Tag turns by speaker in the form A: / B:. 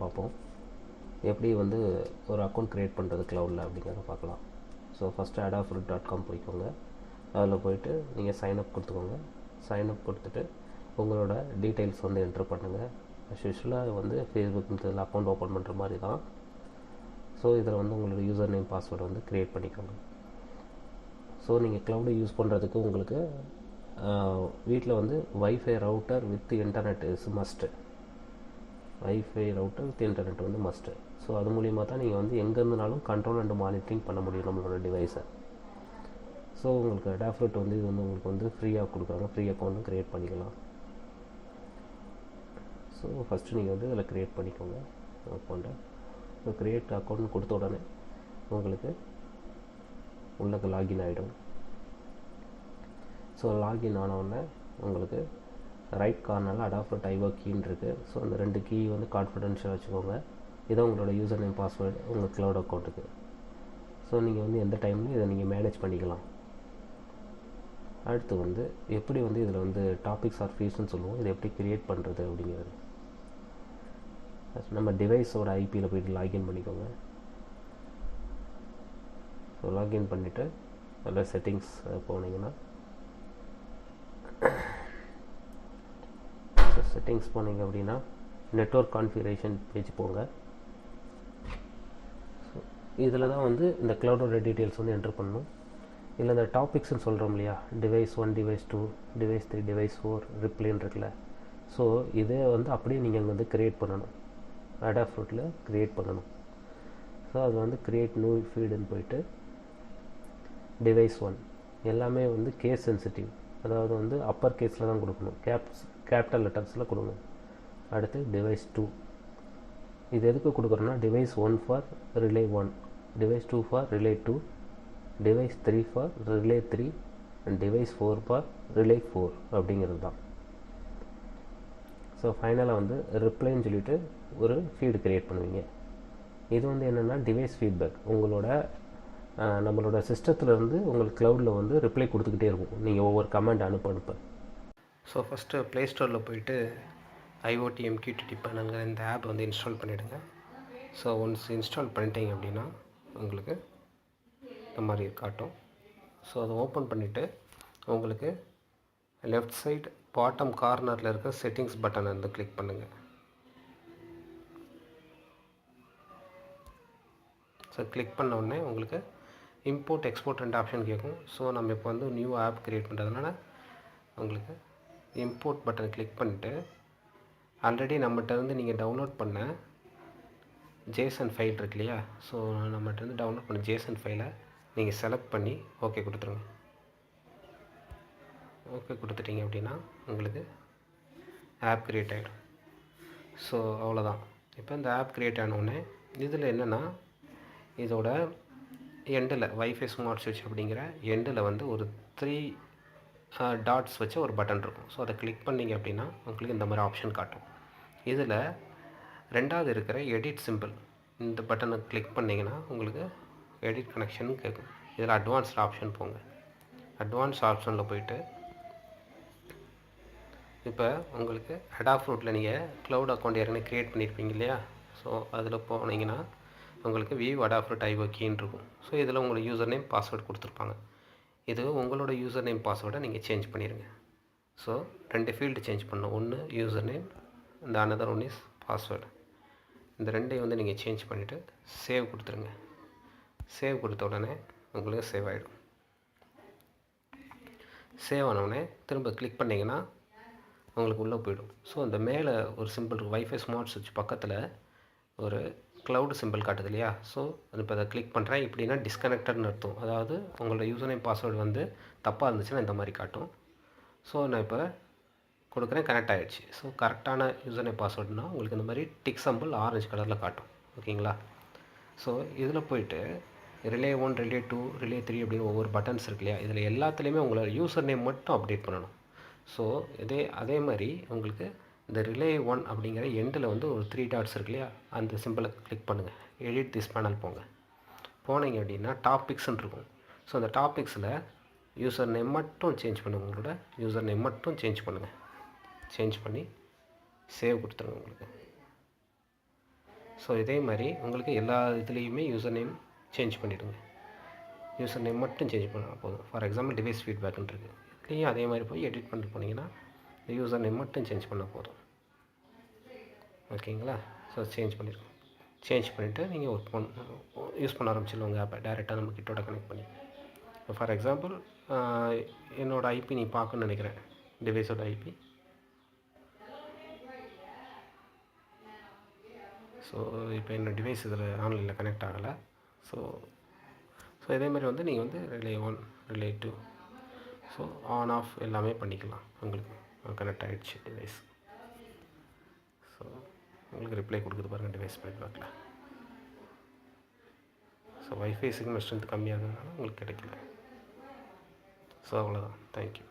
A: பார்ப்போம். எப்படி வந்து ஒரு அக்கௌண்ட் க்ரியேட் பண்ணுறது க்ளவுடில் அப்படிங்கிறத பார்க்கலாம். ஸோ ஃபஸ்ட்டு adafruit.com போய்க்கோங்க. அதில் போய்ட்டு நீங்கள் சைன்அப் கொடுத்துக்கோங்க. சைன்அப் கொடுத்துட்டு உங்களோட டீட்டெயில்ஸ் வந்து என்ட்ரு பண்ணுங்கள். யூஸ்வலாக வந்து ஃபேஸ்புக் இதில் அக்கௌண்ட் ஓப்பன் பண்ணுற மாதிரி தான். ஸோ இதில் வந்து உங்களோட யூசர் நேம் பாஸ்வேர்டு வந்து க்ரியேட் பண்ணிக்கோங்க. ஸோ நீங்கள் க்ளவுடை யூஸ் பண்ணுறதுக்கு உங்களுக்கு வீட்டில் வந்து wifi router with internet is must. Wifi router with internet வந்து மஸ்ட்டு. ஸோ அது மூலிமா தான் நீங்கள் வந்து எங்கே இருந்தனாலும் கண்ட்ரோல் அண்ட் மானிட்டரிங் பண்ண முடியும் நம்மளோட டிவைஸை. ஸோ உங்களுக்கு Adafruit வந்து இது வந்து உங்களுக்கு வந்து ஃப்ரீயாக கொடுக்குறாங்க. ஃப்ரீ அக்கௌண்ட்டும் க்ரியேட் பண்ணிக்கலாம். ஸோ ஃபஸ்ட்டு நீங்கள் வந்து இதில் க்ரியேட் பண்ணிக்கோங்க அக்கௌண்ட்டை. ஸோ க்ரியேட் அக்கௌண்ட் கொடுத்த உடனே உங்களுக்கு உள்ளே லாகின் ஆகிடும். ஸோ லாகின் ஆனவுடனே உங்களுக்கு ரைட் கார்னரில் Adafruit IO கீன்னு இருக்குது. ஸோ அந்த 2 கீ வந்து கான்ஃபிடென்ஷியலாக வச்சுக்கோங்க. இதான் உங்களோட யூசர் நேம் பாஸ்வேர்டு உங்கள் க்ளவுட் அக்கௌண்ட்டுக்கு. ஸோ நீங்கள் வந்து எந்த டைம்லையும் இதை நீங்கள் மேனேஜ் பண்ணிக்கலாம். அடுத்து வந்து எப்படி வந்து இதில் வந்து டாபிக்ஸ் ஆர் ஃபீல்ட்ஸ்னு சொல்லுவோம். இதை எப்படி க்ரியேட் பண்ணுறது அப்படிங்கிறது. நம்ம டிவைஸோட ஐபியில் போய்ட்டு லாகின் பண்ணிக்கோங்க. ஸோ லாகின் பண்ணிவிட்டு அதில் செட்டிங்ஸ் போனீங்கன்னா செட்டிங்ஸ் போனீங்க அப்படின்னா நெட்வொர்க் கான்ஃபிகரேஷன் பேஜ் போங்க. ஸோ இதில் தான் வந்து இந்த க்ளவுடோட டீட்டெயில்ஸ் வந்து என்ட்ரு பண்ணணும். இல்லை இந்த டாபிக்ஸ்ன்னு சொல்கிறோம் இல்லையா, டிவைஸ் 1, டிவைஸ் 2, டிவைஸ் 3, டிவைஸ் 4 ரிப்ளைன்னு இருக்குல்ல. ஸோ இதே வந்து அப்படியே நீங்கள் வந்து க்ரியேட் பண்ணணும். Adafruitல க்ரியேட் பண்ணணும். ஸோ அது வந்து க்ரியேட் நியூ ஃபீடுன்னு போயிட்டு டிவைஸ் 1 எல்லாமே வந்து கேஸ் சென்சிட்டிவ், அதாவது வந்து அப்பர் கேஸில் தான் கொடுக்கணும். கேபிட்டல் லெட்டர்ஸில் கொடுங்க. அடுத்து டிவைஸ் 2 இது எதுக்கு கொடுக்குறோன்னா device 1 for relay 1, device 2 for relay 2, device 3 for relay 3 and device 4 for relay 4 அப்படிங்கிறது தான். ஸோ ஃபைனலாக வந்து ரிப்ளைன்னு சொல்லிவிட்டு ஒரு ஃபீடு க்ரியேட் பண்ணுவீங்க. இது வந்து என்னென்னா டிவைஸ் ஃபீட்பேக். உங்களோட நம்மளோட சிஸ்டத்துலேருந்து உங்களுக்கு க்ளவுடில் வந்து ரிப்ளை கொடுத்துக்கிட்டே இருக்கும் நீங்கள் ஒவ்வொரு கமெண்ட் அனுப்ப. ஸோ ஃபஸ்ட்டு ப்ளே ஸ்டோரில் போயிட்டு IoT MQTT பேனல்ங்கிற இந்த ஆப் வந்து இன்ஸ்டால் பண்ணிவிடுங்க. ஸோ ஒன்ஸ் இன்ஸ்டால் பண்ணிட்டீங்க அப்படின்னா உங்களுக்கு இந்த மாதிரி காட்டும். ஸோ அதை ஓப்பன் பண்ணிவிட்டு உங்களுக்கு லெஃப்ட் சைடு பாட்டம் கார்னரில் இருக்க செட்டிங்ஸ் பட்டனை வந்து கிளிக் பண்ணுங்கள். ஸோ கிளிக் பண்ண உடனே உங்களுக்கு இம்போர்ட் எக்ஸ்போர்ட் 2 ஆப்ஷன் கேட்கும். ஸோ நம்ம இப்போ வந்து நியூ ஆப் க்ரியேட் பண்ணுறதுனால உங்களுக்கு இம்போர்ட் பட்டனை கிளிக் பண்ணிவிட்டு ஆல்ரெடி நம்மகிட்ட இருந்து நீங்கள் டவுன்லோட் பண்ண ஜேசன் ஃபைல் இருக்கு இல்லையா, ஸோ நம்மகிட்ட இருந்து டவுன்லோட் பண்ண ஜேசன் ஃபைலை நீங்கள் செலக்ட் பண்ணி ஓகே கொடுத்துருங்க. ஓகே கொடுத்துட்டீங்க அப்படின்னா உங்களுக்கு ஆப் க்ரியேட் ஆகிடும். ஸோ அவ்வளோதான். இப்போ இந்த ஆப் க்ரியேட் ஆனோடனே இதில் என்னென்னா இதோட எண்டில் வைஃபை ஸ்மார்ட் ஸ்விட்ச் அப்படிங்கிற எண்டில் வந்து ஒரு 3 டாட்ஸ் வச்சு ஒரு பட்டன் இருக்கும். ஸோ அதை கிளிக் பண்ணிங்க அப்படின்னா உங்களுக்கு இந்த மாதிரி ஆப்ஷன் காட்டும். இதில் 2வது இருக்கிற எடிட் சிம்பிள் இந்த பட்டனை கிளிக் பண்ணிங்கன்னா உங்களுக்கு எடிட் கனெக்ஷன் கேட்கும். இதில் அட்வான்ஸ்ட் ஆப்ஷன் போங்க. அட்வான்ஸ் ஆப்ஷனில் போயிட்டு இப்போ உங்களுக்கு Adafruitல நீங்கள் க்ளவுட் அக்கௌண்ட் ஏற்கனவே க்ரியேட் பண்ணியிருப்பீங்க இல்லையா, ஸோ அதில் போனீங்கன்னா உங்களுக்கு வியூ Adafruit IO கீன்னு இருக்கும். ஸோ இதில் உங்களுக்கு யூசர் நேம் பாஸ்வேர்டு கொடுத்துருப்பாங்க. இது உங்களோட யூசர் நேம் பாஸ்வேர்டை நீங்கள் சேஞ்ச் பண்ணிடுங்க. ஸோ 2 ஃபீல்டு சேஞ்ச் பண்ணணும். ஒன்று யூசர் நேம், இந்த அனதர் ஒன் இஸ் பாஸ்வேர்டு. இந்த 2ஐயும் வந்து நீங்கள் சேஞ்ச் பண்ணிவிட்டு சேவ் கொடுத்துருங்க. சேவ் கொடுத்த உடனே உங்களுக்கு சேவ் ஆகிடும். சேவ் ஆனவுடனே திரும்ப கிளிக் பண்ணிங்கன்னா உங்களுக்கு உள்ளே போயிடும். ஸோ அந்த மேலே ஒரு சிம்பிள் இருக்குது, வைஃபை ஸ்மார்ட் ஸ்விட்ச் பக்கத்தில் ஒரு க்ளவுட் சிம்பிள் காட்டுது இல்லையா. ஸோ இப்போ அதை கிளிக் பண்ணுறேன். இப்படின்னா டிஸ்கனெக்டட்னு அர்த்தம். அதாவது உங்களோட யூசர் நேம் பாஸ்வேர்டு வந்து தப்பாக இருந்துச்சுன்னா இந்த மாதிரி காட்டும். ஸோ நான் இப்போ கொடுக்குறேன், கனெக்ட் ஆகிடுச்சு. ஸோ கரெக்டான யூசர் நேம் பாஸ்வேர்டுனா உங்களுக்கு இந்த மாதிரி டிக் சிம்பிள் ஆரஞ்சு கலரில் காட்டும். ஓகேங்களா. ஸோ இதில் போயிட்டு ரிலே 1, ரிலே 2, ரிலே 3 அப்படின்னு ஒவ்வொரு பட்டன்ஸ் இருக்கு இல்லையா, இதில் எல்லாத்துலேயுமே உங்களோட யூசர் நேம் மட்டும் அப்டேட் பண்ணணும். ஸோ அதே மாதிரி உங்களுக்கு இந்த ரிலே 1 அப்படிங்கிற எண்டில் வந்து ஒரு 3 டாட்ஸ் இருக்கு இல்லையா, அந்த சிம்பிளை கிளிக் பண்ணுங்கள். எடிட் திஸ் பேனல் போங்க. போனீங்க அப்படின்னா டாபிக்ஸ்ன்னு இருக்கும். ஸோ அந்த டாபிக்ஸில் யூசர் நேம் மட்டும் சேஞ்ச் பண்ணுங்கள். உங்களோட யூசர் நேம் மட்டும் சேஞ்ச் பண்ணுங்கள். சேஞ்ச் பண்ணி சேவ் கொடுத்துருங்க. உங்களுக்கு ஸோ இதே மாதிரி உங்களுக்கு எல்லா இதுலேயுமே யூசர் நேம் சேஞ்ச் பண்ணிவிடுங்க. யூசர் நேம் மட்டும் சேஞ்ச் பண்ணால் போதும். ஃபார் எக்ஸாம்பிள் டிவைஸ் ஃபீட்பேக்குன்னு இருக்குது, இதுலேயும் அதே மாதிரி போய் எடிட் பண்ணிட்டு போனீங்கன்னா யூசர் நேம் மட்டும் சேஞ்ச் பண்ணால் போதும். ஓகேங்களா? ஸோ சேஞ்ச் பண்ணிடுங்க. சேஞ்ச் பண்ணிவிட்டு நீங்கள் ஒர்க் யூஸ் பண்ண ஆரம்பிச்சிடுவாங்க ஆப்பை டேரெக்டாக நம்ம கிட்டோட கனெக்ட் பண்ணி. ஃபார் எக்ஸாம்பிள் என்னோடய ஐபி நீ பார்க்கணுன்னு நினைக்கிறேன், டிவைஸோட ஐபி. ஸோ இப்போ என்னோடய டிவைஸ் இதில் ஆன்லைனில் கனெக்ட் ஆகலை. ஸோ இதேமாதிரி வந்து நீங்கள் வந்து relay 1 relay 2 so on off எல்லாமே பண்ணிக்கலாம். உங்களுக்கு கனெக்ட் ஆகிடுச்சு டிவைஸ். ஸோ உங்களுக்கு ரிப்ளை கொடுக்குது பாருங்கள் டிவைஸ் ஃபீட்பேக்கில். ஸோ வைஃபை சிக்னல் ஸ்ட்ரென்த் கம்மியாக இருந்ததுனால உங்களுக்கு கிடைக்கல. ஸோ அவ்வளோதான். தேங்க்யூ.